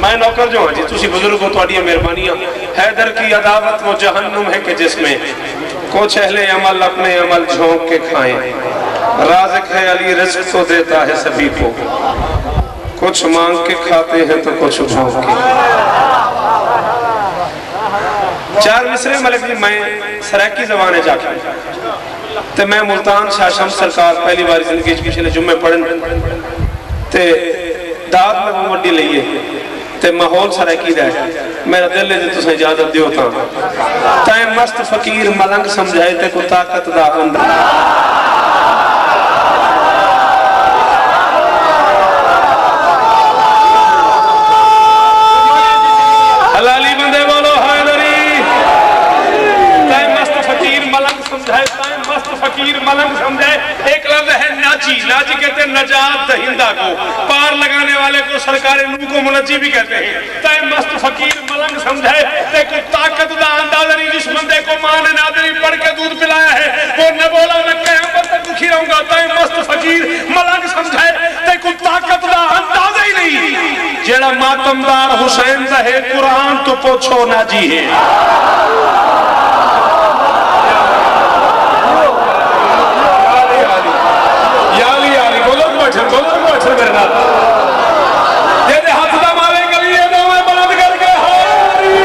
میں نوکر جو ہوں جی تسی بزرگوں تو آڈیا مہربانیاں حیدر کی عداوت وہ جہنم ہے کہ جس میں کچھ اہل عمل اپنے عمل جھونک کے کھائیں رازق ہے علی رزق تو دیتا ہے سبھی کو کچھ مانگ کے کھاتے ہیں تو کچھ بھونک کے چار مصرے ملک جی میں سریکی زبانے جا کے تے میں ملتان شاہ شمس سرکار پہلی باری زندگی پچھلے جمعے پڑھن تے داد میں وہ وڈی لئیے تے ماحول سریکی دے میرا دل لے تو سے اجازت دیو تھا تائیں مست فقیر ملنگ سمجھائے تے کو طاقت دا اندر حلالی بندے بولو حیدری تائیں مست فقیر ملنگ سمجھائے تائیں مست فقیر ملنگ سمجھائے ایک لفظ ہے ناچی ناچی کہتے ہیں نجات دہندہ کو پار لگانے والے کو سرکار نو کو منجی بھی کہتے ہیں تائیں مست فقیر ملنگ سمجھائے تے کو طاقت دا اندازہ نہیں جس بندے کو ماں نے نادری پڑھ کے دودھ پلایا ہے وہ نہ بولا نہ قیامت تک دکھی رہوں گا تائیں مست فقیر ملنگ سمجھائے تے کو طاقت دا اندازہ ہی نہیں جیڑا ماتمدار حسین دا ہے قرآن تو پوچھو ناجی ہے میرے نال جیسے ہاتھ دا مارے گلی ہے دو میں بلند کر کے ہاری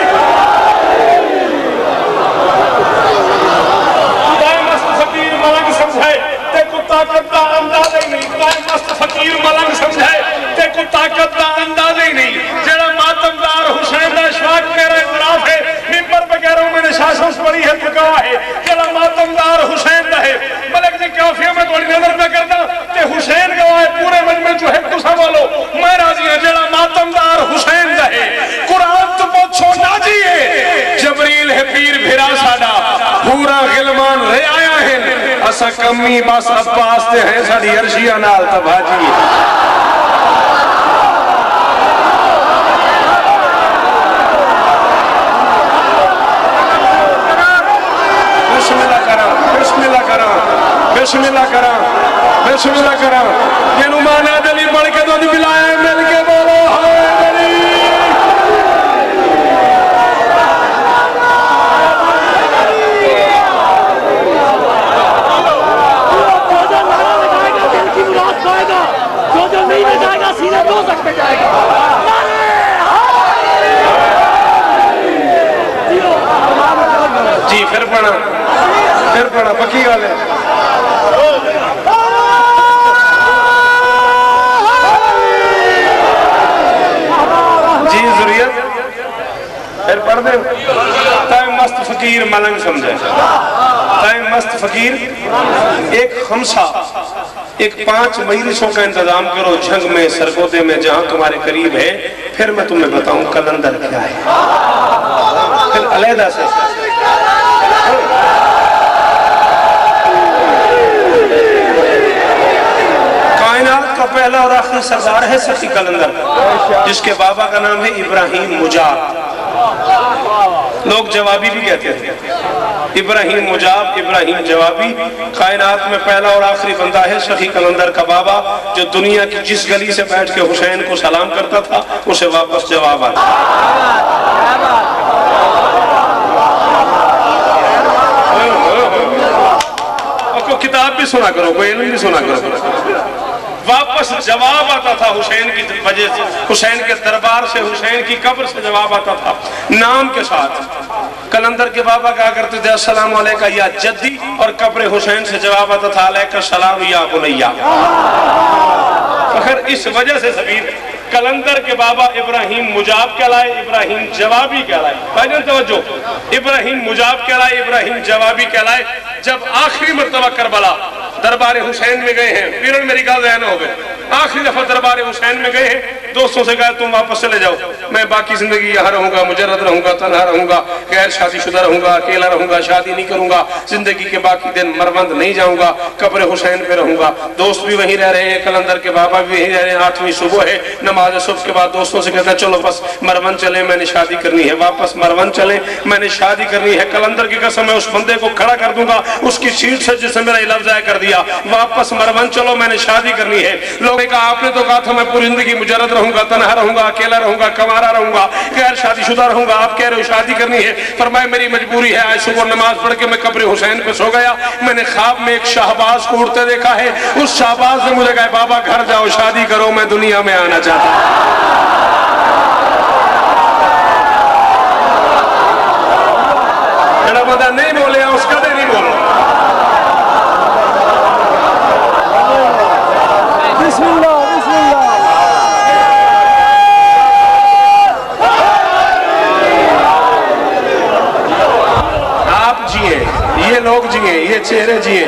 تائیں مست فقیر ملنگ سمجھائے تے کو طاقت دا اندازہ ہی نہیں تائیں مست فقیر ملنگ سمجھائے تے کو طاقت دا اندازہ ہی نہیں جیڑا ماتمدار حسین دا اشفاق میرا اعتراف ہے ممبر پہ کہہ رہا ہوں میں نے شاہ شمس پڑھی ہے پکاوا ہے جیڑا ماتمدار حسین دا ہے ملک جی کافیہ میں تھوڑی نظر میں کرتا کہ حسین گواہ پورے مجمع جو ہے کسا بولو میں راضی ہوں جیڑا ماتمدار حسین دا ہے قرآن تو پوچھو ناجی ہے جبریل ہے پیر بھرا ساڑا پورا غلمان رہ آیا ہے اسا کمی بس عباس دے ہیں ساڑی عرشیہ نال تبھاجی بسم اللہ کرام بسم اللہ کرام یہ نمانا دلی پڑھ کے تو بلائے مل کے بولو حیدری جو نہیں جائے گا سیدھے دو تک پہ جائے گا جی پھر پڑھا پکی گالے جی ضروریت پھر پڑھ دیں تائیں مست فقیر ملنگ سمجھے تائیں مست فقیر ایک خمسہ ایک 5 مجلسوں کا انتظام کرو جھنگ میں سرگودے میں جہاں تمہارے قریب ہے پھر میں تمہیں بتاؤں کلندر کیا ہے پھر علیحدہ سے کائنات کا پہلا اور آخری سردار ہے سخی کلندر جس کے بابا کا نام ہے ابراہیم مجاب لوگ جوابی بھی کہتے ہیں ابراہیم مجاب ابراہیم جوابی کائنات میں پہلا اور آخری بندہ ہے سخی کلندر کا بابا جو دنیا کی جس گلی سے بیٹھ کے حسین کو سلام کرتا تھا اسے واپس جواب آتا کوئی کتاب بھی سنا کرو کوئی علم بھی سنا کرو واپس جواب آتا تھا حسین کی وجہ سے حسین کے دربار سے حسین کی قبر سے جواب آتا تھا نام کے ساتھ کلندر کے بابا کہا کرتے تھے السلام علیکہ یا جدی اور قبر حسین سے جواب آتا تھا علیکہ السلام یا بنیہ فخر اس وجہ سے سبیر کلندر کے بابا ابراہیم مجاب کہلائے ابراہیم جوابی کہلائے بھائی جان توجہ ابراہیم مجاب کہلائے ابراہیم جوابی کہلائے جب آخری مرتبہ کربلا دربار حسین میں گئے ہیں پیرن میری گاہ ذہن ہو گئے آخری دفعہ دربار حسین میں گئے ہیں دوستوں سے کہا تم واپس چلے جاؤ میں باقی زندگی یہاں رہوں گا مجرد رہوں گا تنہا رہوں گا غیر شادی شدہ رہوں گا اکیلا رہوں گا شادی نہیں کروں گا زندگی کے باقی دن مربند نہیں جاؤں گا قبر حسین پہ رہوں گا دوست بھی وہیں رہ رہے ہیں کلندر کے بابا بھی وہیں رہ رہے ہیں 8ویں صبح ہے نماز صبح کے بعد دوستوں سے کہتا ہے چلو بس مرون چلیں میں نے شادی کرنی ہے واپس مرون چلیں میں نے شادی کرنی ہے کلندر کی قسم میں اس بندے کو کھڑا کر دوں گا اس کی سیٹ سے جسے میرا لفظ ضائع کر دیا دیا, واپس مروان چلو میں نے شادی کرنی ہے. لوگوں نے کہا آپ نے تو کہا تھا میں پوری زندگی مجرد رہوں گا, تنہا رہوں گا, اکیلا رہوں گا, کنوارا رہوں گا, غیر شادی شدہ رہوں گا, آپ کہہ رہے ہو شادی کرنی ہے. فرمایا میری مجبوری ہے. آج صبح نماز پڑھ کے میں قبر حسین پہ سو گیا, میں نے خواب میں ایک شہباز کو اڑتے دیکھا ہے. اس شہباز نے مجھے کہا بابا گھر جاؤ شادی کرو, میں دنیا میں آنا چاہتا ہوں. میرا بندہ نہیں بولے, اس کا نہیں بولو. بسم اللہ بسم اللہ. آپ جیئے, یہ لوگ جیئے, یہ چہرے جیئے,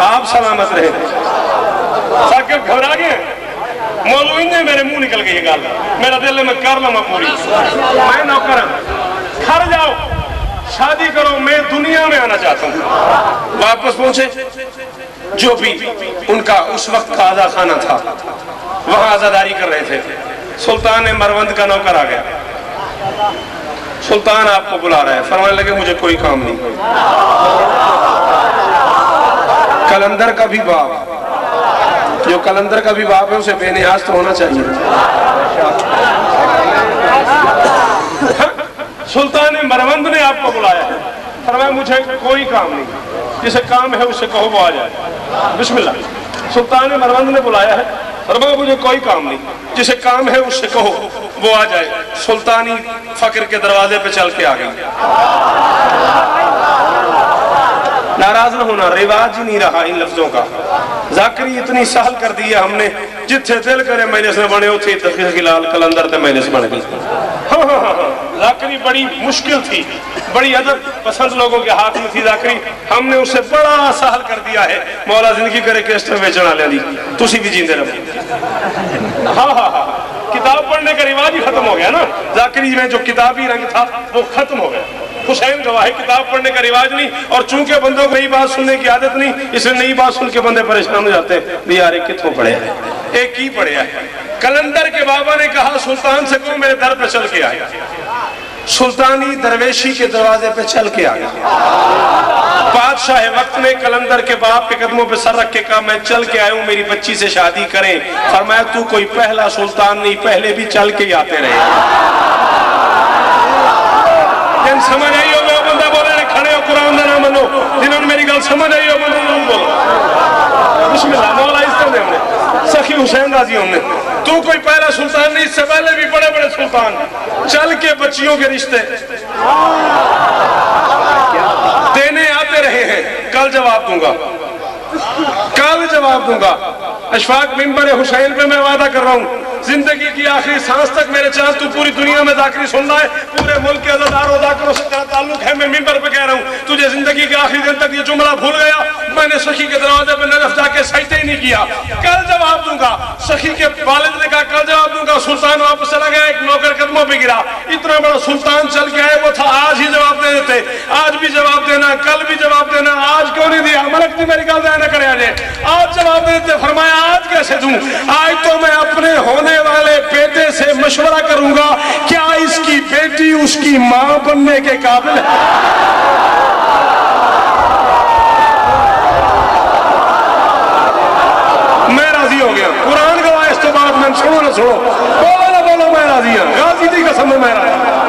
آپ سلامت رہے. ثاقب گھبرا گئے, مولوی نے میرے منہ نکل گئی یہ گال, میرا دل میں کر لما پوری, میں نوکر ہوں, گھر جاؤ شادی کرو, میں دنیا میں آنا چاہتا ہوں. واپس پہنچے, جو بھی ان کا اس وقت کا آزا خانہ تھا وہاں آزاداری کر رہے تھے. سلطان مروند کا نوکر آ گیا, سلطان آپ کو بلا رہا ہے. فرمانے لگے مجھے کوئی کام نہیں. کلندر کا بھی باپ, جو کلندر کا بھی باپ ہے اسے بے نیاز تو ہونا چاہیے. سلطان مروند نے آپ کو بلایا ہے. فرمایا مجھے کوئی کام نہیں, جسے کام ہے اس سے کہو وہ آ جائے. بسم اللہ. سلطان مروند نے بلایا ہے. فرمایا مجھے کوئی کام نہیں, جسے کام ہے اس سے کہو وہ آ جائے. سلطانی فقر کے دروازے پہ چل کے آ گئی. ناراض نہ ہونا, رواج ہی نہیں رہا ان لفظوں کا. ذاکری اتنی سہل کر دی ہے ہم نے, جتھے دل کرے مجلس میں بنے ہوتے تقی لال کلندر تے مجلس بن گئی. ذاکری بڑی مشکل تھی, بڑی ادب پسند لوگوں کے ہاتھ میں تھی ذاکری. ہم نے اسے بڑا سہل کر دیا ہے. مولا زندگی کرے کیسٹر بیچنا لے دی, تسی بھی جیندے رہو. کتاب پڑھنے کا رواج ہی ختم ہو گیا نا. ذاکری میں جو کتابی رنگ تھا وہ ختم ہو گیا. حسین گواہ کتاب پڑھنے کا رواج نہیں, اور چونکہ بندوں کو نئی بات سننے کی عادت نہیں, اس لیے نئی بات سن کے بندے پریشان ہو جاتے ہیں. بھی یار ایک کتوں پڑھے ہیں, ایک ہی پڑھے ہیں. کلندر کے بابا نے کہا سلطان سے کہو میرے در پہ چل کے آئے. سلطانی درویشی کے دروازے پہ چل کے آ گیا. بادشاہ وقت نے کلندر کے باپ کے قدموں پہ سر رکھ کے کہا میں چل کے آیا ہوں, میری بچی سے شادی کریں. فرمایا تو کوئی پہلا سلطان نہیں, پہلے بھی چل کے ہی آتے رہے. جن سمجھ آئی ہو وہ بندہ بولے نے کھڑے ہو, قرآن دا نہ منو. جنہوں نے میری گل سمجھ آئی ہو بندہ بولو. بسم اللہ. مولا اس طرح دے ہم نے سخی حسین راضی ہم نے. تو کوئی پہلا سلطان نہیں, اس سے پہلے بھی بڑے بڑے سلطان چل کے بچیوں کے رشتے دینے آتے رہے ہیں. کل جواب دوں گا, کل جواب دوں گا. اشفاق ممبر حسین پہ میں وعدہ کر رہا ہوں, زندگی کی آخری سانس تک میرے چاند تو پوری دنیا میں ذاکری سننا ہے. پورے ملک کے عزادار و ذاکروں سے تیرا تعلق ہے. میں ممبر پہ کہہ رہا ہوں, تجھے زندگی کے آخری دن تک یہ جملہ بھول گیا, میں نے سخی کے دروازے پہ نجف جا کے سجدے ہی نہیں کیا. کل جواب دوں گا. سخی کے والد نے کہا کل جواب دوں گا. سلطان واپس چلا گیا, ایک نوکر قدموں پہ گرا. اتنا بڑا سلطان چل کے آئے, وہ تھا آج ہی جواب دے دیتے. آج بھی جواب دینا, کل بھی جواب دینا. آج کیوں نہیں دیا؟ ملک نے میری گل ضائع نہ کرے. آج جواب دے دیتے. فرمایا آج کیسے دوں؟ آج تو میں اپنے ہونے والے بیٹے سے مشورہ کروں گا, کیا اس کی بیٹی اس کی ماں بننے کے قابل ہے؟ میں راضی ہو گیا. قرآن گواہ اس تو بعد میں چھوڑو نہ چھوڑو, بولو نہ بولو, میں راضی ہوں. غازی دی قسم میں راضی ہوں.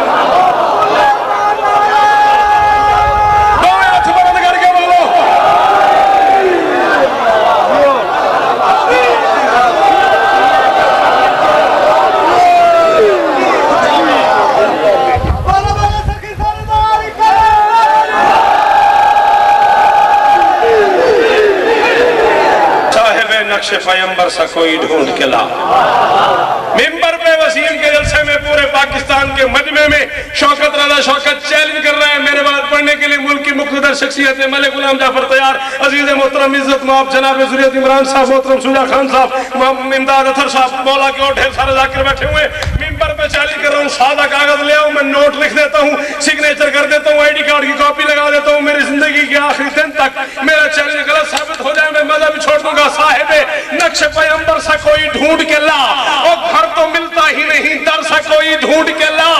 نقش پیمبر سا کوئی ڈھونڈ کے لا. ممبر پہ وسیم کے جلسے میں پورے پاکستان کے مجمع میں شوکت رضا شوکت چیلنج کر رہے ہیں میرے بعد پڑھنے کے لیے ملک کی مقتدر شخصیت ملک غلام جعفر طیار, عزیز محترم عزت مآب جناب ذریعت عمران صاحب, محترم شجاع خان صاحب, امداد اطہر صاحب, مولا کے اور ڈھیر سارے ذاکر بیٹھے ہوئے. ممبر پہ چیلنج کر رہا ہوں, سادہ کاغذ لے آؤں, میں نوٹ لکھ دیتا ہوں, سگنیچر کر دیتا ہوں, آئی ڈی کارڈ کی کاپی لگا دیتا ہوں. میری زندگی کے آخری دن تک میرا چیلنج غلط ثابت ہو جائے میں مذہب چھوڑ دوں گا. صاحب نقش پیمبر سا کوئی ڈھونڈ کے لا, اور گھر تو ملتا ہی نہیں, در سا کوئی ڈھونڈ کے لا.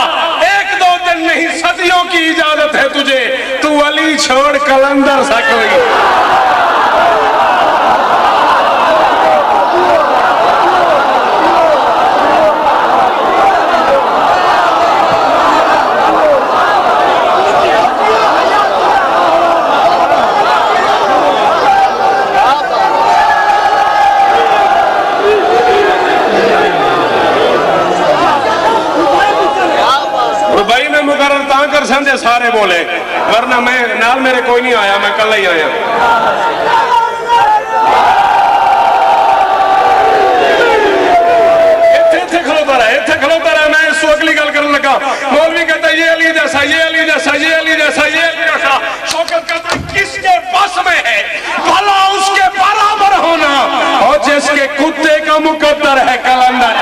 ایک دو دن نہیں صدیوں کی اجازت ہے تجھے, تو علی چھوڑ کلندر سا کوئی. مقرر تاں کر سندے سارے بولے ورنہ میں نال میرے کوئی نہیں آیا میں کل ہی آیا ایتھے کھلوتا رہا میں اس اگلی گل کرنے لگا مولوی کہتا یہ علی جیسا یہ علی جیسا یہ علی جیسا یہ علی جیسا شوکت کہتا کس کے بس میں ہے بھلا اس کے برابر ہونا اور جس کے کتے کا مقدر ہے کلندر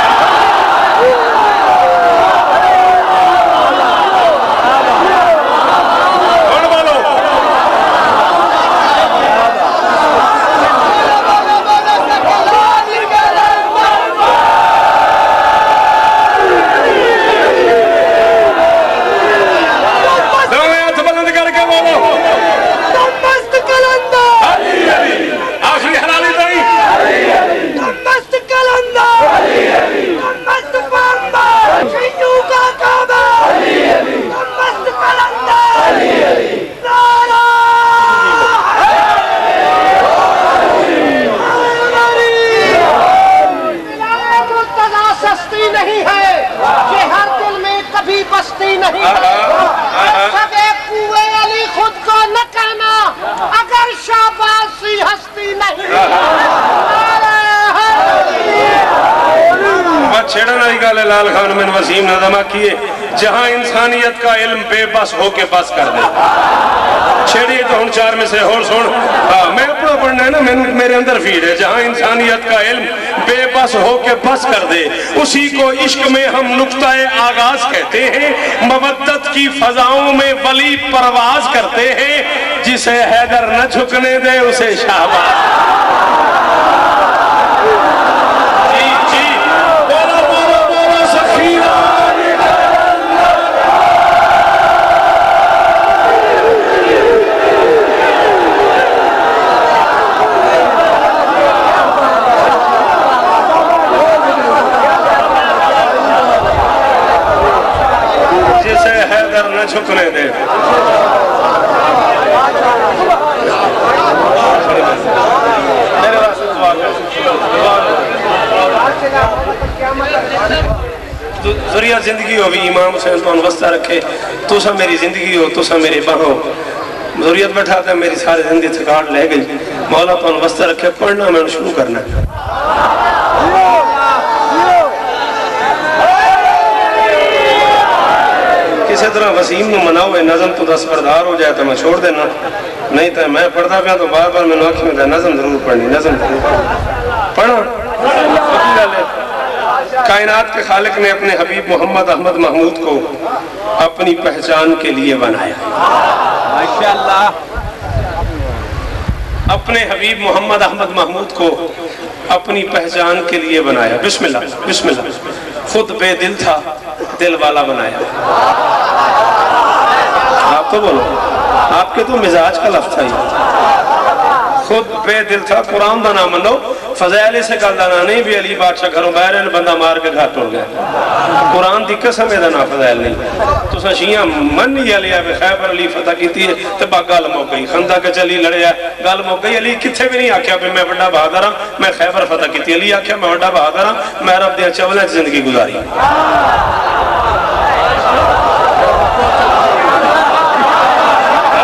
لال خان من وسیم نظمہ کیے جہاں انسانیت کا علم بے بس ہو کے بس کر دے چھیڑیے تو ہن چار میں سے اور سن میں اپنا پڑھنا ہے نا میرے اندر فیڈ ہے جہاں انسانیت کا علم بے بس ہو کے بس کر دے اسی کو عشق میں ہم نقطہ آغاز کہتے ہیں مودت کی فضاؤں میں ولی پرواز کرتے ہیں جسے حیدر نہ جھکنے دے اسے شہباز چھکنے دے ذریعہ زندگی ہو بھی امام حسین تو انوستہ رکھے تو سا میری زندگی ہو تو سا میرے بہو ذریعت بیٹھا تھا میری ساری زندگی تھکاٹ لے گئی مولا تو انوستہ رکھے پڑھنا میں شروع کرنا کسی طرح وسیم نو مناؤ نظم تو دس بردار ہو جائے تو میں چھوڑ دینا نہیں تو میں پڑھتا پیا تو بار بار میں نے آنکھ میں نظم ضرور پڑھنی نظم ضرور پڑھا کائنات کے خالق نے اپنے حبیب محمد احمد محمود کو اپنی پہچان کے لیے بنایا ماشاءاللہ اپنے حبیب محمد احمد محمود کو اپنی پہچان کے لیے بنایا بسم اللہ بسم اللہ خود بے دل تھا دل والا بنایا آپ تو بولو آپ کے تو مزاج کا لفظ تھا یہ خود بے دل تھا قرآن دا نام منو فضائل سے کل دانا نہیں بھی علی بادشاہ گھروں باہر بندہ مار کے گھر ٹوڑ گیا قرآن دی قسم ہے نا فضائل نہیں تو سا شیعہ من نہیں علی آبے خیبر علی فتح کیتی ہے تو با گال موک گئی خندہ کے چلی لڑے ہے گال موک گئی علی کتھے بھی نہیں آکھیا پہ میں بڑا بہادر ہاں میں خیبر فتح کیتی علی آکھیا میں بڑا بہادر ہاں میں رب دیا چولے زندگی گزاری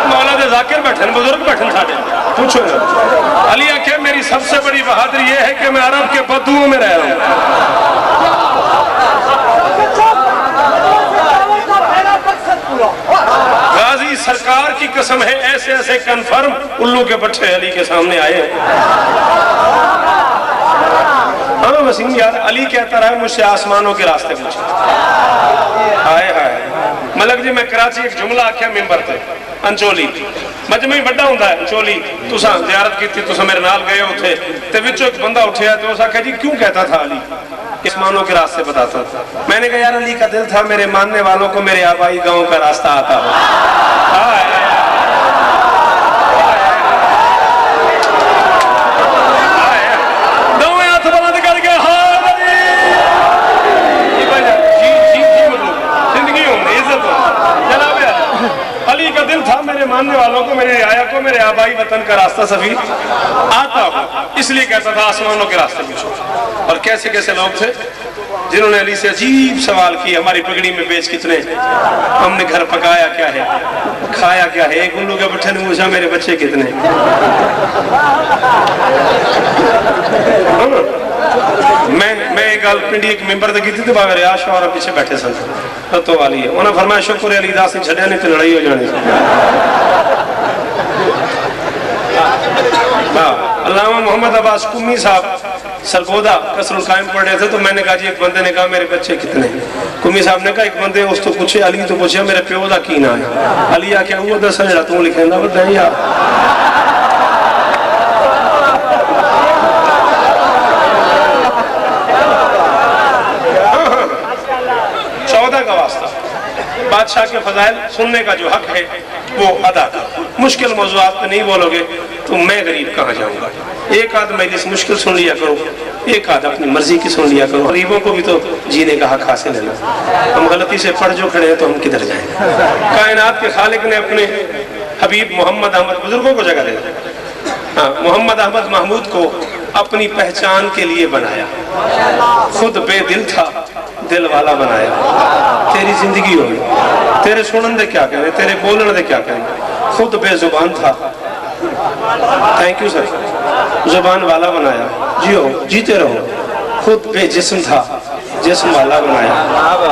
مولا دے ذاکر بیٹھن بزرگ بیٹھن ساڑے پوچھو نا علی آکھے میری سب سے بڑی بہادری یہ ہے کہ میں عرب کے بدوؤں میں رہ رہا ہوں غازی سرکار کی قسم ہے ایسے ایسے کنفرم الو کے بچے علی کے سامنے آئے ہیں ہمیں وسیم یار علی کہتا رہا ہے مجھ سے آسمانوں کے راستے پوچھے آئے آئے ملک جی میں کراچی ایک جملہ آکھیا ممبر تھے انچولی مجمعی بڑا ہوں ہے انچولی تو سا زیارت کی تھی تو سا میرے نال گئے ہو تھے تو وچو ایک بندہ اٹھیا تو اسا کہا جی کیوں کہتا تھا علی آسمانوں کے راستے بتاتا تھا میں نے کہا یار علی کا دل تھا میرے ماننے والوں کو میرے آبائی گاؤں کا راستہ آتا ہو میرے ماننے والوں کو میرے آیا کو میرے آبائی وطن کا راستہ سفید آتا ہو اس لیے کہتا تھا آسمانوں کے راستے پوچھو اور کیسے کیسے لوگ تھے جنہوں نے علی سے عجیب سوال کیا ہماری پگڑی میں بیچ کتنے، ہم نے گھر پکایا کیا ہے، کھایا کیا ہے. ایک الو کے بٹھے نے پوچھا میرے بچے کتنے. میں ایک گل پنڈی ایک ممبر تے کیتی تے باوے ریاض شاہ اور پیچھے بیٹھے سن تو والی ہے. انہاں فرمایا شکر علی داس نے چھڈیا نہیں تے لڑائی ہو جانی. علامہ محمد عباس قمی صاحب سرگودا قصر القائم پڑھ رہے تھے تو میں نے کہا جی ایک بندے نے کہا میرے بچے کتنے. قمی صاحب نے کہا ایک بندے اس تو پوچھے علی تو پوچھے میرے پیو دا کی نام ہے. علی آ کے وہ دسا جڑا تو لکھیندا بدا یار. بادشاہ کے فضائل سننے کا جو حق ہے وہ ادا کر. مشکل موضوعات پہ نہیں بولو گے تو میں غریب کہاں جاؤں گا. ایک آدھ مجلس مشکل سن لیا کرو، ایک آدھ اپنی مرضی کی سن لیا کرو. غریبوں کو بھی تو جینے کا حق حاصل ہے نا. ہم غلطی سے پڑھ جو کھڑے ہیں تو ہم کدھر جائیں. کائنات کے خالق نے اپنے حبیب محمد احمد بزرگوں کو جگہ دے دی. محمد احمد محمود کو اپنی پہچان کے لیے بنایا. خود بے دل تھا، دل والا بنایا. تیری زندگی ہوئی، تیرے سنن دے کیا کہیں، تیرے بولن دے کیا کہیں. خود بے زبان تھا، تھینک یو سر، زبان والا بنایا. جیو جیتے رہو. خود بے جسم تھا، جسم والا بنایا.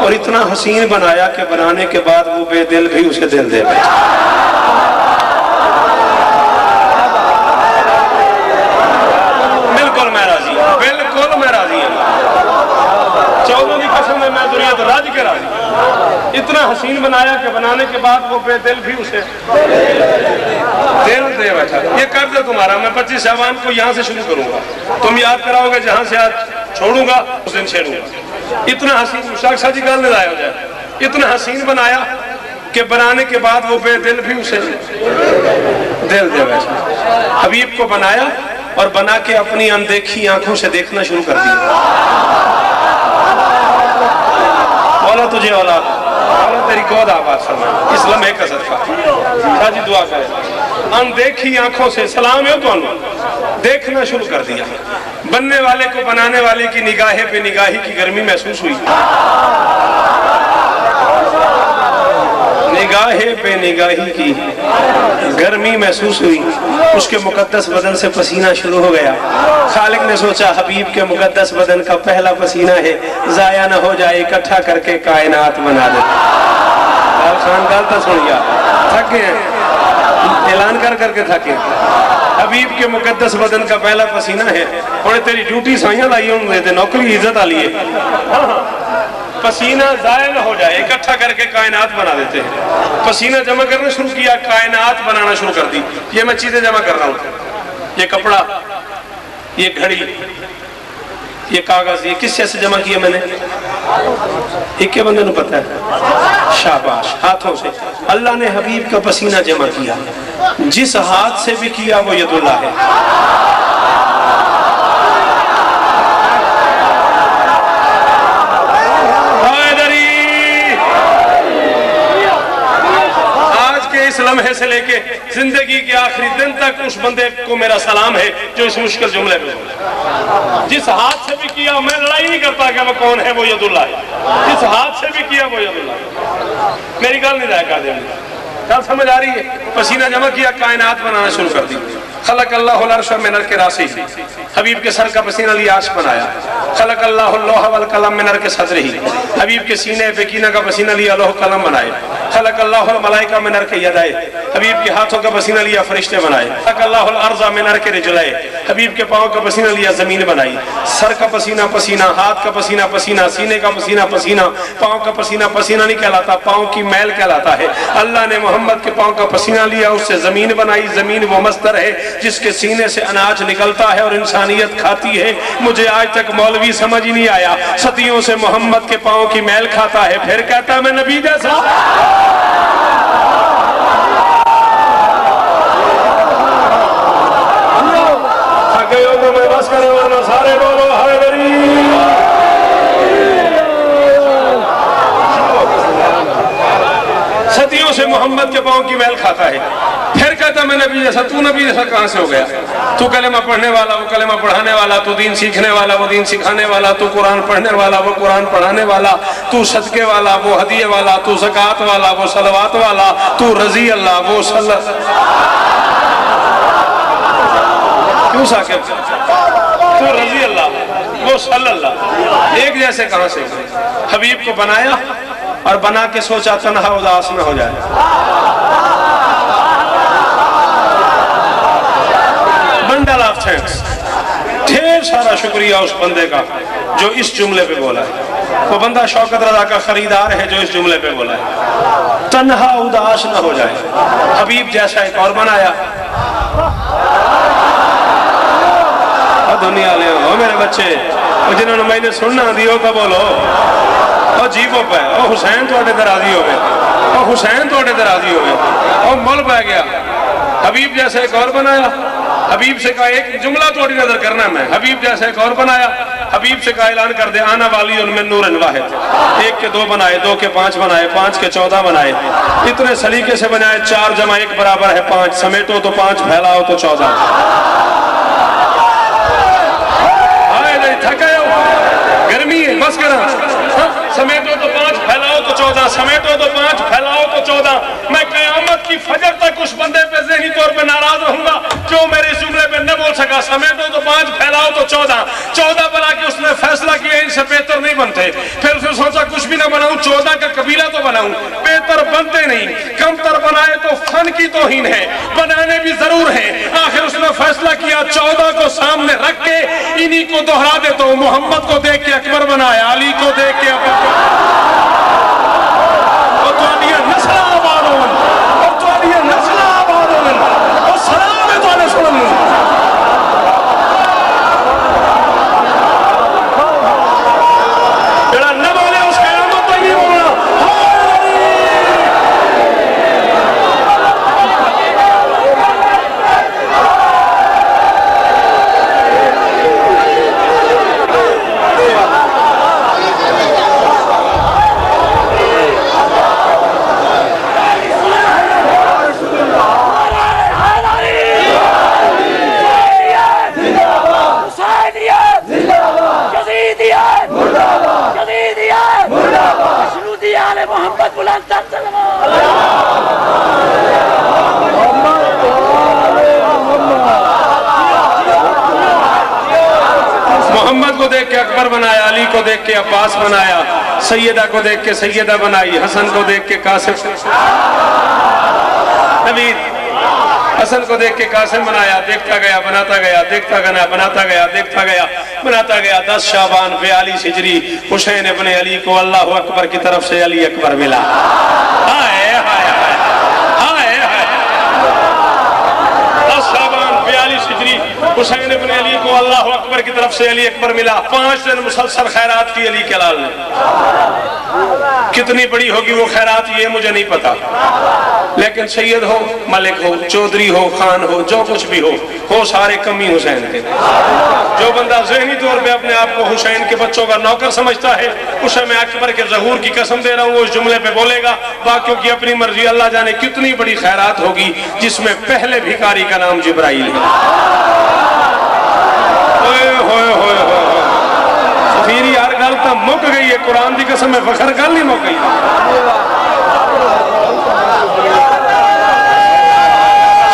اور اتنا حسین بنایا کہ بنانے کے بعد وہ بے دل بھی اسے دل دے بیٹھا. بالکل میں راضی ہوں، بالکل میں راضی ہوں. 14 کی قسم میں دنیا تو راج کے راضی. اتنا حسین بنایا کہ بنانے کے بعد وہ بے دل بھی اسے دل دے بیٹھا. یہ قرض ہے تمہارا. میں 25 شعبان کو یہاں سے شروع کروں گا، تم یاد کراؤ گے جہاں سے آج چھوڑوں گا اس دن چھیڑوں گا. اتنا حسین مشتاق صاحب جی گل نہیں ضائع ہو جائے. اتنا حسین بنایا کہ بنانے کے بعد وہ بے دل بھی اسے دل دے بیٹھا. حبیب کو بنایا اور بنا کے اپنی اندیکھی آنکھوں سے دیکھنا شروع کر دیا. مولا تجھے اولاد، مولا تیری گود آباد فرمائے. اس لمحے کا صدقہ شاہ جی دعا کرے. اندیکھی آنکھوں سے سلام ہے تو دیکھنا شروع کر دیا. بننے والے کو بنانے والے کی نگاہیں پہ نگاہی کی گرمی محسوس ہوئی. نگاہیں پہ نگاہی کی گرمی محسوس ہوئی. اس کے مقدس بدن سے پسینہ شروع ہو گیا. خالق نے سوچا حبیب کے مقدس بدن کا پہلا پسینہ ہے، ضائع نہ ہو جائے، اکٹھا کر کے کائنات بنا دے. خان گالتا سن گیا، تھک گئے ہیں، اعلان کر کر کے تھکے. حبیب کے مقدس بدن کا پہلا پسینہ ہے. انہیں تیری ڈیوٹی سائیاں لائی انہوں نے دے نوکری عزت آلی ہے. پسینہ ضائع نہ ہو جائے، اکٹھا کر کے کائنات بنا دیتے ہیں. پسینہ جمع کرنا شروع کیا، کائنات بنانا شروع کر دی. یہ میں چیزیں جمع کر رہا ہوں. یہ کپڑا، یہ گھڑی، یہ کاغذ، یہ کس سے جمع کیا میں نے؟ ایک کے بندے نے پتہ ہے. شاباش. ہاتھوں سے اللہ نے حبیب کا پسینہ جمع کیا. جس ہاتھ سے بھی کیا وہ ید اللہ ہے. اس لمحے سے لے کے زندگی کے آخری دن تک اس بندے کو میرا سلام ہے جو اس مشکل جملے میں جس ہاتھ سے بھی کیا. میں لڑائی نہیں کرتا کہ وہ کون ہے، وہ ید اللہ ہے. جس ہاتھ سے بھی کیا وہ ید اللہ ہے. میری گل نہیں ضائع کر دیں. گل سمجھ آ رہی ہے؟ پسینہ جمع کیا، کائنات بنانا شروع کر دی. خلق اللہ العرش من ارک راسی، حبیب کے سر کا پسینہ لیا عرش بنایا. خلق اللہ اللوح والقلم من ارک صدرہی، حبیب کے سینے پہ کینہ کا پسینہ لیا لوح قلم بنائے. خلق اللہ الملائکہ من ارک یدائے، حبیب کے ہاتھوں کا پسینہ لیا فرشتے بنائے. خلق اللہ الارض من ارک رجلائے، حبیب کے پاؤں کا پسینہ لیا زمین بنائی. سر کا پسینہ پسینہ، ہاتھ کا پسینہ پسینہ، سینے کا پسینہ پسینہ. پاؤں کا پسینہ پسینہ نہیں کہلاتا، پاؤں کی میل کہلاتا ہے. اللہ نے محمد کے پاؤں کا پسینہ لیا، اس سے زمین بنائی. زمین وہ مصدر ہے جس کے سینے سے اناج نکلتا ہے اور انسانیت کھاتی ہے. مجھے آج تک مولوی سمجھ ہی نہیں آیا، صدیوں سے محمد کے پاؤں کی میل کھاتا ہے، پھر کہتا ہے میں نبی جیسا. تھکے ہو تو میں بس کرے ورنہ سارے بولو ہائے بری. صدیوں سے محمد کے پاؤں کی میل کھاتا ہے. پھر کہتا میں نبی جیسا. تو نبی جیسا کہاں سے ہو گیا؟ تو کلمہ پڑھنے والا، وہ کلمہ پڑھانے والا، تو دین سیکھنے والا، وہ دین سکھانے والا، تو قرآن پڑھنے والا، وہ قرآن پڑھانے والا، تو صدقے والا، وہ ہدیے والا، تو زکوٰۃ والا، وہ صلوات والا، تو رضی اللہ، وہ صلی اللہ. کیوں ثاقب؟ تو رضی اللہ، وہ صلی اللہ. ایک جیسے کہاں سے؟ حبیب کو بنایا اور بنا کے سوچا تنہا اداس نہ ہو جائے. Bundle of thanks. ڈھیر سارا شکریہ اس بندے کا جو اس جملے پہ بولا ہے. وہ بندہ شوکت رضا کا خریدار ہے جو اس جملے پہ بولا ہے تنہا اداس نہ ہو جائے. حبیب جیسا ایک اور بنایا. دنیا لے ہو میرے بچے جنہوں نے میں نے سننا دیو کا بولو. اور جی وہ پہ او حسین توڑے درازی ہوئے، او حسین توڑے درازی ہوئے، او مل پہ گیا. حبیب جیسا ایک اور بنایا. حبیب سے کہا ایک جملہ توڑی نظر کرنا میں. حبیب جیسا ایک اور بنایا. حبیب سے کہا اعلان کر دے آنا والی ان میں نور واحد. ایک کے 2 بنائے، 2 کے 5 بنائے، 5 کے 14 بنائے. اتنے سلیقے سے بنائے 4 جمع 1 برابر ہے 5. سمیٹو تو 5، پھیلاؤ تو 14. تھکے ہو گرمی ہے بس کرا. سمیٹو تو 5، پھیلاؤ تو 14. سمیٹو تو 5، پھیلاؤ تو 14. میں قیامت کی فجر تک اس بندے پہ ذہنی طور پہ ناراض رہوں گا جو میرے جملے پہ نہ بول سکا. سمیٹو تو 5، پھیلاؤ تو 14. 14 بنا کے اس نے فیصلہ کیا ان سے بہتر نہیں بنتے. پھر اس نے سوچا کچھ بھی نہ بناؤں، 14 کا قبیلہ تو بناؤں. بہتر بنتے نہیں، کم تر بنائے تو فن کی توہین ہے، بنانے بھی ضرور ہے. آخر اس نے فیصلہ کیا 14 کو سامنے رکھ کے انہی کو دہرا دیتا ہوں. محمد کو دیکھ کے اکبر بنایا، علی کو دیکھ کے ابو بکر. اور توانیاں نسل آباد ہون، اور توانیاں نسل آباد ہون، اور سلام ہے توانے سنن. جڑا نہ بولے اس قیامت پہ نہیں بولنا. محمد بلند محمد کو دیکھ کے اکبر بنایا، علی کو دیکھ کے عباس بنایا، سیدہ کو دیکھ کے سیدہ بنائی، حسن کو دیکھ کے قاسم، نبید حسن کو دیکھ کے قاسم بنایا. دیکھتا گیا بناتا گیا، دیکھتا گیا بناتا گیا، دیکھتا گیا بناتا گیا. 10 شعبان 42 ہجری حسین ابن علی کو اللہ اکبر کی طرف سے علی اکبر ملا. ہائے ہائے ہائے ہائے. 10 شعبان 42 ہجری حسین ابن علی کو اللہ اکبر کی طرف سے علی اکبر ملا. 5 دن مسلسل خیرات کی علی کے لال نے. کتنی بڑی ہوگی وہ خیرات یہ مجھے نہیں پتا، لیکن سید ہو، ملک ہو، چودھری ہو، خان ہو، جو کچھ بھی ہو سارے کمی حسین کے. جو بندہ ذہنی طور پہ اپنے آپ کو حسین کے بچوں کا نوکر سمجھتا ہے اسے میں اکبر کے ظہور کی قسم دے رہا ہوں وہ اس جملے پہ بولے گا. باقیوں کی اپنی مرضی. اللہ جانے کتنی بڑی خیرات ہوگی جس میں پہلے بھکاری کا نام جبرائیل ہے. ہوئے ہوئے ہوئے ہوئے تیری ہر گل تو مک گئی ہے. قرآن دی قسم میں فخر گل نہیں مک گئی.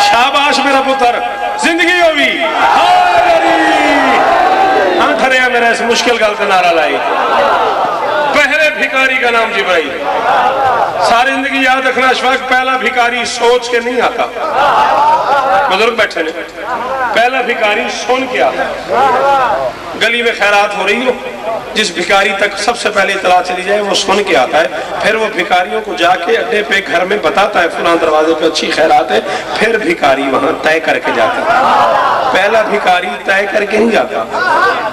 شاباش میرا پتر، زندگی ہوئی. ہاں ٹھریا میرا اس مشکل گل تے نعرہ لائی. پہلے بھکاری کا نام جبرائیل. ساری زندگی یاد رکھنا اشفاق، پہلا بھکاری سوچ کے نہیں آتا. بزرگ بیٹھے نے. پہلا بھکاری سن کے آتا. گلی میں خیرات ہو رہی ہو، جس بھکاری تک سب سے پہلے اطلاع چلی جائے وہ سن کے آتا ہے. پھر وہ بھکاریوں کو جا کے اڈے پہ گھر میں بتاتا ہے فلاں دروازے پہ اچھی خیرات ہے. پھر بھکاری وہاں طے کر کے جاتا ہے. پہلا بھکاری طے کر کے نہیں جاتا.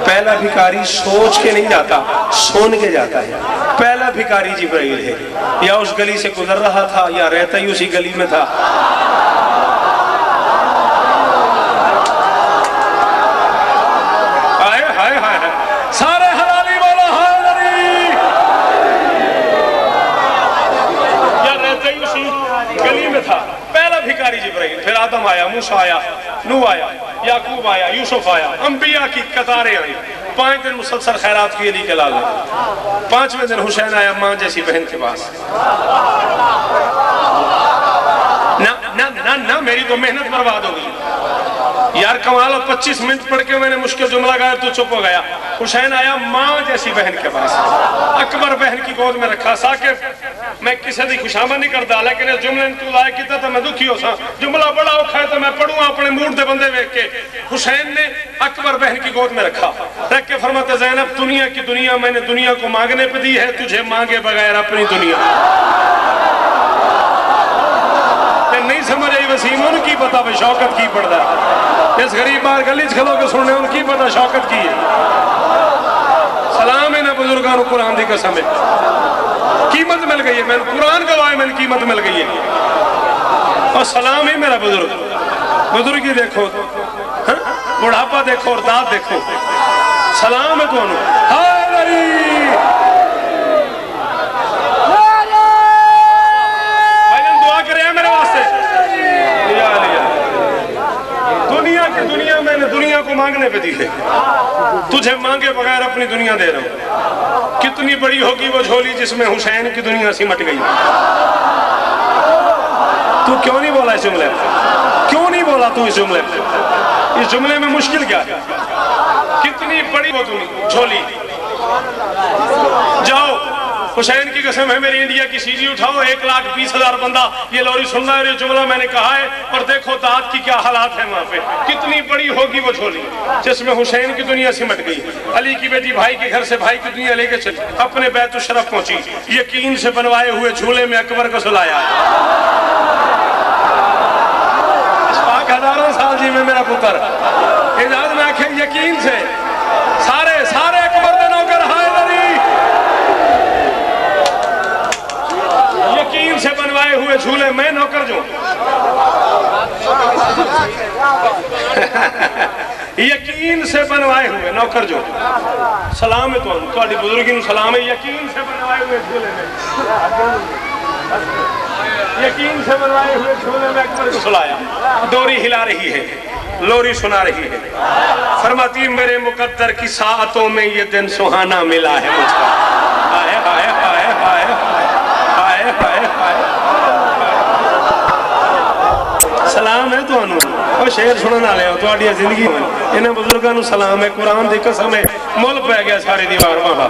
پہلا بھکاری سوچ کے نہیں جاتا، سن کے جاتا ہے. پہلا بھکاری جبرائیل ہے. یا اس گلی سے گزر رہا تھا یا رہتا ہی اسی گلی میں تھا. سارے حلالی والا حیدری. یا رہتے ہی اسی گلی میں تھا، پہلا بھکاری جبرائیل، پھر آدم آیا، موسیٰ آیا، نوح آیا، یعقوب آیا، یوسف آیا، انبیاء کی قطاریں آئی، 5 دن مسلسل خیرات کی علی کے لال نے، 5ویں دن حسین آیا ماں جیسی بہن کے پاس. نہ میری تو محنت برباد ہو گئی یار. کمال 25 منٹ پڑھ کے میں نے مشکل جملہ گایا تو چپ ہو گیا. حسین آیا ماں جیسی بہن کے پاس، اکبر بہن کی گود میں رکھا. ثاقب میں کسی دی خوشامد نہیں کرتا، لیکن اس جملے نے تو لائے کیتا تو میں دکھی ہو سا. جملہ بڑا اوکھا ہے تو میں پڑھوں اپنے موڈ دے بندے ویکھ کے. حسین نے اکبر بہن کی گود میں رکھا، رکھ کے فرماتے زینب دنیا کی دنیا میں نے دنیا کو مانگنے پہ دی ہے، تجھے مانگے بغیر اپنی دنیا. نہیں سمجھ آئی وسیم، ان کی پتہ بے شوکت کی پڑھتا ہے. اس غریب بار گلی کھلو کے سننے ان کی پتہ شوکت کی ہے. سلام ہے نا بزرگانوں، قرآن دی قسم ہے قیمت مل گئی ہے. میں قرآن گواہ میں قیمت مل گئی ہے. اور سلام ہے میرا بزرگ. بزرگی دیکھو، بڑھاپا دیکھو اور داد دیکھو. سلام ہے تو انہوں ہائے لری دنیا کو مانگنے پہ دی ہے، تجھے مانگے بغیر اپنی دنیا دے رہا ہوں. کتنی بڑی ہوگی وہ جھولی جس میں حسین کی دنیا سمٹ گئی. تو کیوں نہیں بولا اس جملے میں؟ کیوں نہیں بولا تو اس جملے میں؟ اس جملے میں مشکل کیا ہے؟ کتنی بڑی وہ دنیا جھولی. جاؤ حسین کی قسم ہے میری انڈیا کی سی جی اٹھاؤ، 1,20,000 بندہ یہ لوری سن رہا ہے. یہ جملہ میں نے کہا ہے اور دیکھو داد کی کیا حالات ہیں وہاں پہ. کتنی بڑی ہوگی وہ جھولی جس میں حسین کی دنیا سمٹ گئی. علی کی بیٹی بھائی کے گھر سے بھائی کی دنیا لے کے چلی، اپنے بیت الشرف پہنچی. یقین سے بنوائے ہوئے جھولے میں اکبر کو سلایا. اس پاک ہزاروں سال جی میں میرا پتر اعجاز میں آنکھیں یقین سے سارے اکبر دے نوکر ہائے لری یقین سے بنوائے ہوئے جھولے میں نوکر جو. یقین سے بنوائے ہوئے نوکر جو. سلام ہے تو تھوڑی بزرگی نو سلام ہے. یقین سے بنوائے ہوئے جھولے میں، یقین سے بنوائے ہوئے جھولے میں اکبر کو سلایا. ڈوری ہلا رہی ہے، لوری سنا رہی ہے. فرماتی میرے مقدر کی ساعتوں میں یہ دن سہانا ملا ہے مجھ کو. ہائے ہائے ہائے ہائے ہائے ہائے ہائے. سلام ہے تو انہوں اور شعر سننا لے ہو تو آڈیا زندگی میں انہیں بزرگانوں سلام ہے. قرآن دی قسم ہے مول پہ گیا ساری دیوار وہاں.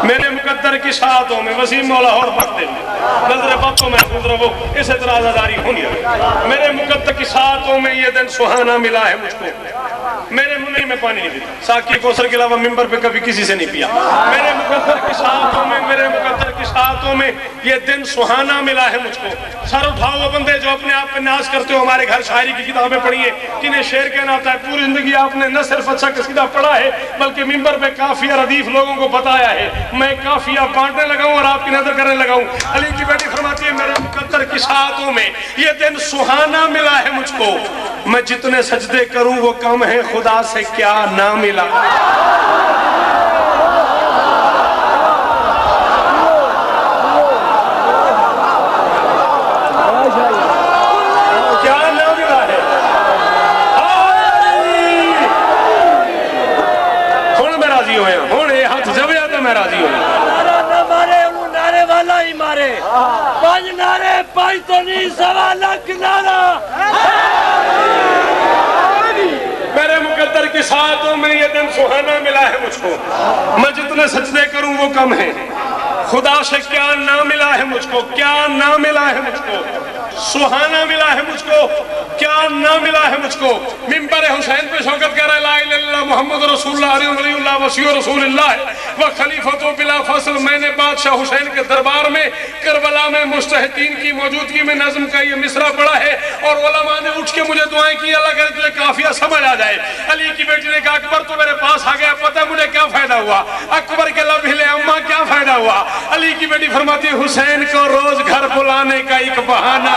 میرے مقدر کی ساعتوں میں وسیم مولا اور پڑھتے ہیں نظر باتوں میں خود رہو اس اعتراض داری ہونی ہے. میرے مقدر کی ساعتوں میں یہ دن سہانا ملا ہے مجھ کو. میرے منہ میں پانی نہیں پیتا، ساقی کوثر کے علاوہ ممبر پہ کبھی کسی سے نہیں پیا. میرے مقدر کی ساعتوں میں، میرے مقدر کی ساعتوں میں یہ دن سہانا ملا ہے مجھ کو. سر اٹھاؤ وہ بندے جو اپنے آپ پہ ناز کرتے ہو. ہمارے گھر شاعری کی کتابیں پڑھی ہیں، کنہیں شعر کہنا آتا ہے. پوری زندگی آپ نے نہ صرف اچھا قصیدہ پڑھا ہے بلکہ ممبر پہ کافیہ ردیف لوگوں کو بتایا ہے. میں کافیہ بانٹنے لگا ہوں اور آپ کی نظر کرنے لگا ہوں. علی کی بیٹی فرماتی ہے میرے مقدر کی ساعتوں میں یہ دن سہانا ملا ہے مجھ کو. میں جتنے سجدے کروں وہ کم ہے، خدا سے کیا نہ ملا. کیا نہ ملا ہے. ہوں میں راضی ہویا، ہوں یہ ہاتھ جبیا تو میں راضی ہویا. نعرے والا ہی مارے 5 نعرے 5 تو نہیں 1.25 لاکھ نعرہ. میرے مقدر کی ساعتوں میں یہ دن سہانا ملا ہے مجھ کو. میں جتنے سجدے کروں وہ کم ہے، خدا سے کیا نہ ملا ہے مجھ کو. کیا نہ ملا ہے مجھ کو. سہانا ملا ہے مجھ کو. کیا نہ ملا ہے مجھ کو. ممبر حسین پہ شوکت کہہ رہا ہے لا الہ الا اللہ محمد رسول اللہ علیہ ولی اللہ وسیع رسول اللہ و خلیفۃ بلا فصل. میں نے بادشاہ حسین کے دربار میں کربلا میں مجتہدین کی موجودگی میں نظم کا یہ مصرع پڑھا ہے اور علماء نے اٹھ کے مجھے دعائیں کی اللہ کرے تجھے کافیہ سمجھ آ جائے. علی کی بیٹی نے کہا اکبر تو میرے پاس آ گیا، پتہ مجھے کیا فائدہ ہوا. اکبر کے لب ہلے اماں کیا فائدہ ہوا. علی کی بیٹی فرماتی حسین کو روز گھر بلانے کا ایک بہانہ.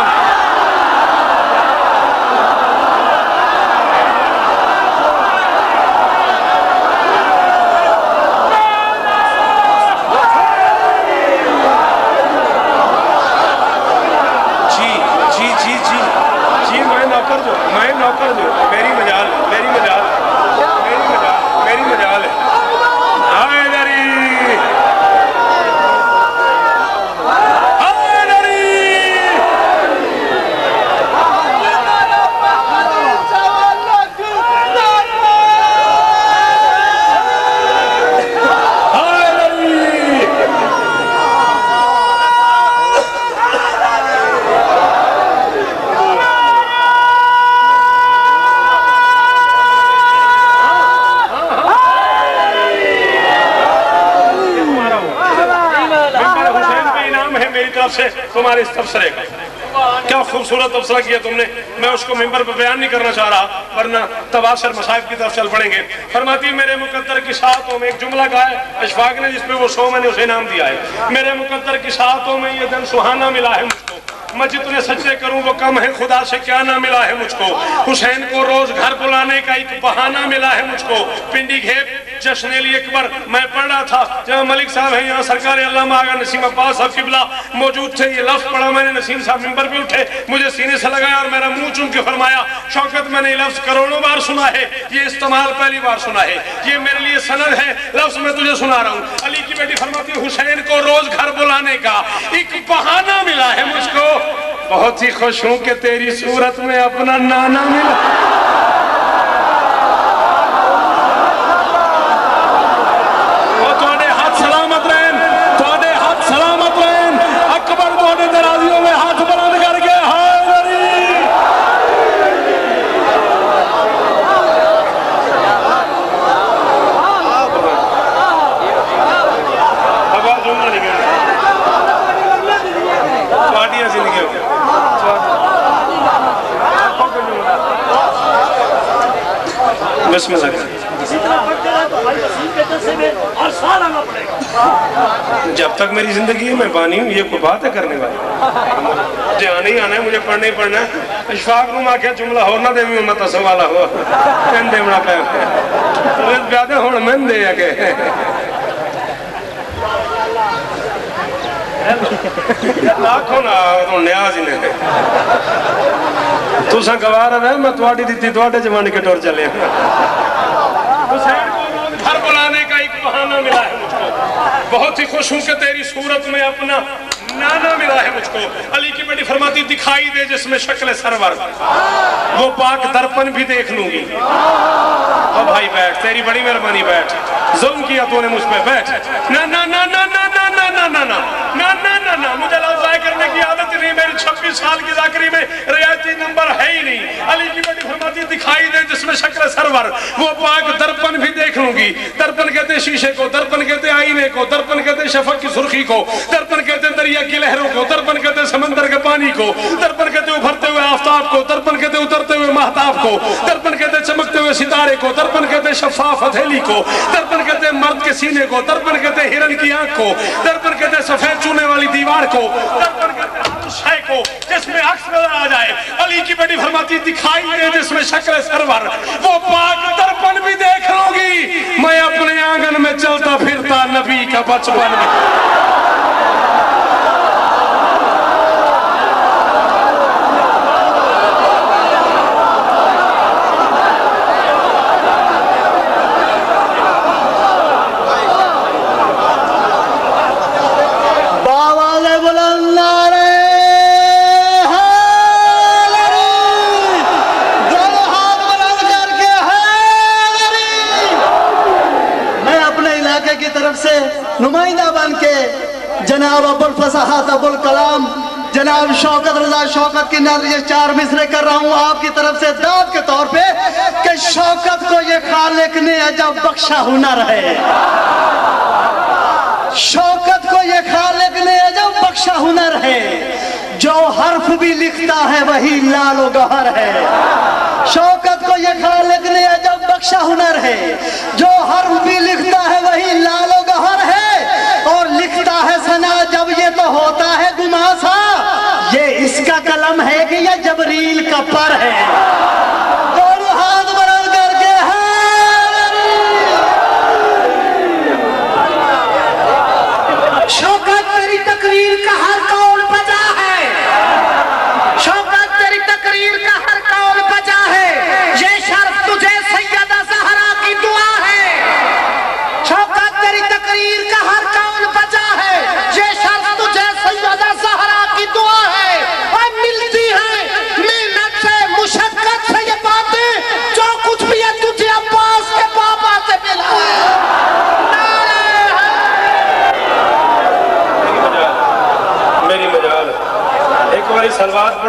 میں نوکر جو میری مجال ہے میری مجال میری مجال ہے حیدری سے تمہارے اس تبصرے کا کیا خوبصورت تبصرہ کیا تم نے. میں اس کو ممبر پر بیان نہیں کرنا چاہ رہا ورنہ تباشر مصائب کی طرف چل پڑیں گے. فرماتی میرے مقدر کی ساعتوں میں ایک جملہ کہا ہے اشفاق نے جس پہ وہ 100 میں نے اسے نام دیا ہے. میرے مقدر کی ساعتوں میں یہ دن سہانا ملا ہے مجھ کو. میں جتنے سجدے کروں وہ کم ہے خدا سے کیا نہ ملا ہے مجھ کو. حسین کو روز گھر بلانے کا ایک بہانہ ملا ہے مجھ کو. پنڈی گھیپ جشن علی اکبر میں پڑھ رہا تھا جہاں ملک صاحب ہیں یہاں سرکار علامہ آغا نسیم عباس صاحب قبلہ موجود تھے. یہ لفظ پڑھا میں نے نسیم صاحب ممبر پہ اٹھے مجھے سینے سے لگایا اور میرا منہ چوم کے فرمایا شوکت میں نے یہ لفظ کروڑوں بار سنا ہے یہ استعمال پہلی بار سنا ہے یہ میرے لیے سند ہے لفظ میں تجھے سنا رہا ہوں. علی کی بیٹی فرماتی حسین کو روز گھر بلانے کا ایک بہانہ ملا ہے مجھ کو. بہت ہی خوش ہوں کہ تیری صورت میں اپنا نانا ملا. بسم اللہ. جب تک میری زندگی ہے میں بانی ہوں یہ کوئی بات ہے کرنے والی. مجھے آنا ہی آنا ہے مجھے پڑھنا ہی پڑھنا ہے. اشفاق نو ماں کیا جملہ ہونا دے بھی امت اسے والا ہوا کہن دے منا پہ تمہیں پیادے ہونا من دے یا کہ لاکھوں نا تو نیاز ہی نہیں تو ساں گوارا ہے میں تواڈی دیتی تواڈے جمانے کے ٹور چلے. حسین کو روز گھر بلانے کا ایک بہانہ ملا ہے مجھ کو. بہت ہی خوش ہوں کہ تیری صورت میں اپنا نانا ملا ہے مجھ کو. علی کی بیٹی فرماتی دکھائی دے جس میں شکل سرور وہ پاک درپن بھی دیکھ لوں گی. او بھائی بیٹھ تیری بڑی مہربانی بیٹھ. ظلم کیا تو نے مجھ پہ بیٹھ. نا نا نا نا نا نا نا نا نا نا نا نا نا نا مجھے لفظ ضائع کرنے کی عادت نہیں. میری 26 سال کی ذاکری میں ریاضی نمبر ہے ہی نہیں. علی کی بیٹی فرماتی دکھائی دے جس میں شکل سرور وہ پاک درپن بھی دیکھ لوں گی. درپن کہتے شیشے کو درپن کہتے آئینے کو درپن کہتے شفق کی سرخی کو درپن کہتے دریا کی لہروں کو درپن کہتے سمندر کے پانی کو درپن کہتے ابھرتے ہوئے آفتاب کو درپن کہتے اترتے ہوئے مہتاب کو درپن کہتے چمکتے ہوئے ستارے کو درپن کہتے شفاف ہتھیلی کو درپن کہتے مرد کے سینے کو درپن کہتے ہرن کی آنکھ کو درپن کہتے سفید چونے والی دیوار کو درپن کہتے ہر شے کو جس میں عکس نظر آ جائے. علی کی بیٹی فرماتی دکھائی دے جس میں شکل سرور وہ پاک درپن بھی دیکھ لوں گی. میں اپنے آنگن میں چلتا پھرتا نبی کا بچپن میں نمائندہ بن کے جناب ابوالفصاحت ابوالکلام جناب شوکت رضا شوکت کی نظر 4 مصرے کر رہا ہوں آپ کی طرف سے دعوت کے طور پہ کہ شوکت کو یہ خالق نے عجب بخشا ہنر ہے. شوکت کو یہ خالق نے عجب بخشا ہنر ہے. جو حرف بھی لکھتا ہے وہی لال و گہر ہے. شوکت کو یہ خالق نے عجب بخشا ہنر ہے. جو حرف بھی لکھتا ہے وہی لال و گہر ہے. اور لکھتا ہے ثنا جب یہ تو ہوتا ہے گماسا یہ اس کا قلم ہے کہ یہ جبریل کا پر ہے. دونوں ہاتھ بلند کر کے شوکت تیری تقریر کا ہر قول بجا ہے. شوکت تیری تقریر کا ہر قول بجا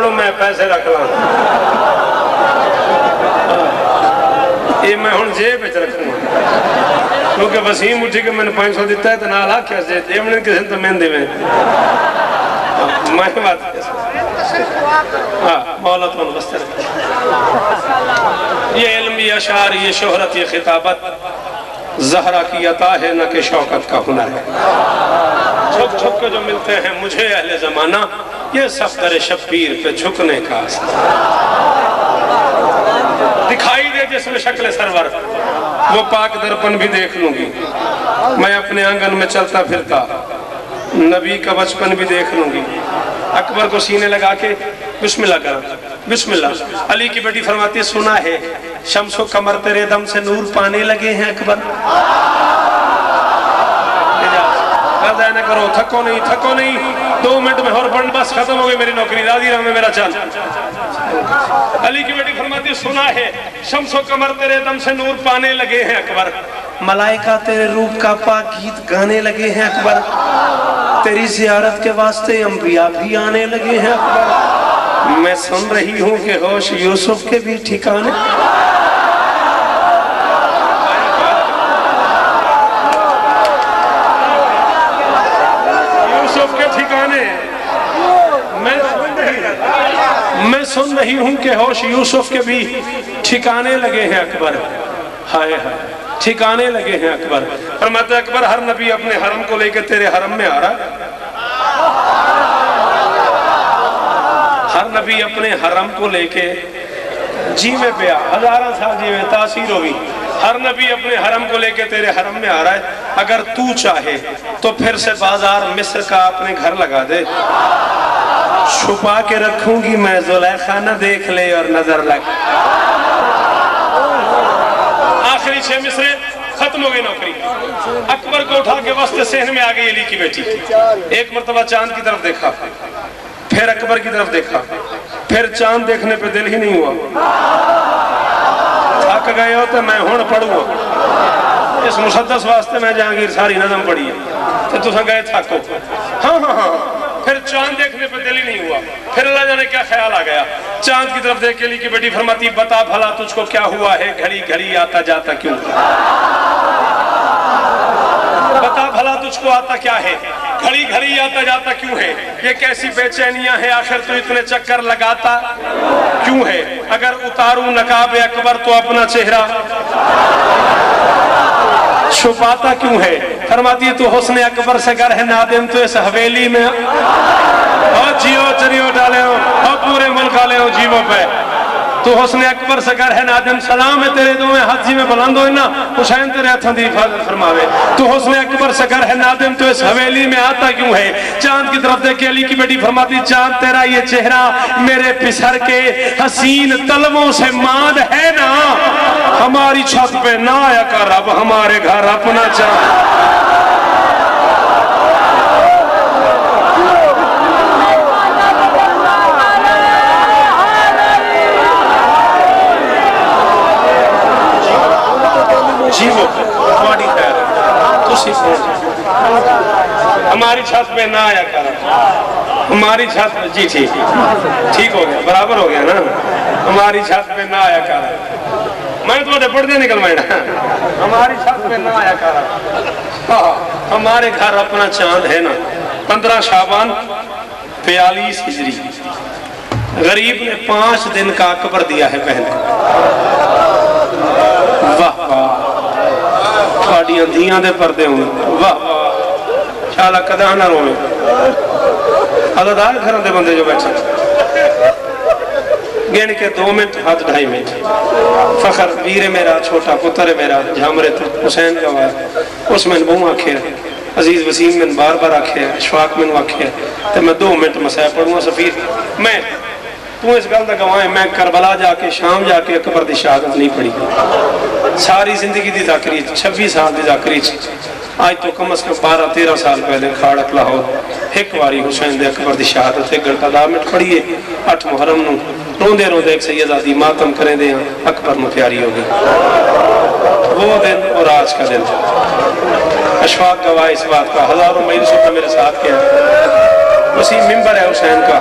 پڑھو میں پیسے رکھ لاں یہ میں ہوں جیب وچ رکھوں کیونکہ وسیم اٹھی کہ میں نے 500 دیتا ہے تو نال آکھیا سے دیونے کسے تو میں دے میں بات مولا تو بستے رکھیں یہ علم یہ اشعار یہ شہرت یہ خطابت زہرا کی عطا ہے نہ کہ شوکت کا ہنر ہے جھک جھک کے جو ملتے ہیں مجھے اہل زمانہ یہ صفدر شبیر پہ جھکنے کا دکھائی دے جس میں شکل سرور وہ پاک درپن بھی دیکھ لوں گی میں اپنے آنگن میں چلتا پھرتا نبی کا بچپن بھی دیکھ لوں گی اکبر کو سینے لگا کے بسم اللہ کرا بسم اللہ علی کی بیٹی فرماتی ہے سنا ہے شمس و قمر تیرے دم سے نور پانے لگے ہیں اکبر قضا نہ کرو تھکو نہیں 2 منٹ میں اور پڑھن بس ختم ہو گئی میری نوکری راضی رہا میں میرا چاند علی کی بیٹی فرماتی ہے سنا ہے شمس و قمر تیرے دم سے نور پانے لگے ہیں اکبر ملائکہ تیرے روپ کا پاک گیت گانے لگے ہیں اکبر تیری زیارت کے واسطے انبیاء بھی آنے لگے ہیں اکبر میں سن رہی ہوں کہ ہوش یوسف کے بھی ٹھکانے یوسف کے ٹھکانے میں سن رہی ہوں کہ ہوش یوسف کے بھی ٹھکانے لگے ہیں اکبر ہائے ہائے ٹھکانے لگے ہیں اکبر فرماتے اکبر ہر نبی اپنے حرم کو لے کے تیرے حرم میں آ رہا ہے ہر نبی اپنے حرم کو لے کے جیوے پہ ہزارہ سال جیوے تاثیر ہوئی ہر نبی اپنے حرم کو لے کے تیرے حرم میں آ رہا ہے اگر تو چاہے تو پھر سے بازار مصر کا اپنے گھر لگا دے چھپا کے رکھوں گی میں زلیخا نہ دیکھ لے اور نظر لگ آخری 6 مصرے ختم ہو گئی نوکری اکبر کو اٹھا کے وسط صحن میں آ گئی علی کی بیٹی ایک مرتبہ چاند کی طرف دیکھا پھر اکبر کی طرف دیکھا پھر چاند دیکھنے پہ دل ہی نہیں ہوا تھک گئے ہو تو میں ہون پڑھوں اس مسدس واسطے میں جہانگیر ساری نظم پڑھی ہے تو تساں گئے تھکو ہاں پھر چاند دیکھنے پہ دل ہی نہیں ہوا پھر اللہ جانے کیا خیال آ گیا چاند کی طرف دیکھ کے علی کی بیٹی فرماتی بتا بھلا تجھ کو کیا ہوا ہے گھڑی گھڑی آتا جاتا کیوں بتا بھلا تجھ کو آتا کیا ہے گھڑی گھڑی آتا جاتا کیوں ہے یہ کیسی بے چینیاں ہیں آخر تو اتنے چکر لگاتا کیوں ہے اگر اتاروں نقاب اکبر تو اپنا چہرہ چھپاتا کیوں ہے فرماتی ہے تو حسن اکبر سے گر ہے نادم تو اس حویلی میں جیو چریو ڈالے ہو اور پورے ملک آلے ہو جیو پہ تو حسن اکبر سے گر ہے نادم سلام ہے تیرے دو میں ہاتھ جی میں بلند ہوئے نا حسین تیرے ہاتھوں دی حفاظت فرماوے تو حسن اکبر سے گر ہے نادم تو اس حویلی میں آتا کیوں ہے چاند کی طرف دیکھ کے علی کی بیٹی فرماتی چاند تیرا یہ چہرہ میرے پسر کے حسین طلبوں سے ماد ہے نا ہماری چھت پہ نہ آیا کر اب ہمارے گھر اپنا چاند جیو تمہاری خیر تو سیکھو ہماری چھت پہ نہ آیا کر ہماری چھت پہ جی ٹھیک ہو گیا برابر ہو گیا نا ہماری چھت پہ نہ آیا کر میں تو پڑھتے نکل میں ہماری چھت پہ نہ آیا کر ہمارے گھر اپنا چاند ہے نا 15 شعبان 42 ہجری غریب نے 5 دن کا اکبر دیا ہے بہن واہ واہ تھوڑیاں دھیاں دے پردے ہوئے واہ شالا قدہ نہ روئے عددار گھروں دے بندے جو بیٹھے گین کے 2 منٹ ہاتھ 2.5 منٹ فخر ویر میرا چھوٹا پتر میرا جھامرے تو حسین کا وائے اس میں بہوں آکھے عزیز وسیم میں بار بار آکھے اشفاق میں آکھے تو میں 2 منٹ مسائل پڑھوں سفیر میں تو اس گل دا گواہ ہے میں کربلا جا کے شام جا کے اکبر دی شہادت نہیں پڑھی ساری زندگی دی ذاکری 26 سال دی ذاکری آج تو کم از کم 12-13 سال پہلے کھاڑک لاہور ایک واری حسین دے اکبر دی شہادت 1 گھنٹہ 10 منٹ پڑھیے 8 محرم نو روندے روندے ایک سیدادی ماتم کریں دے ہیں اکبر میں پیاری ہوگی وہ دن اور آج کا دن اشفاق گواہ اس بات کا ہزاروں میل سوٹا میرے ساتھ کیا اسی ممبر ہے حسین کا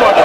ਤੁਹਾਡਾ,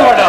ਤੁਹਾਡਾ।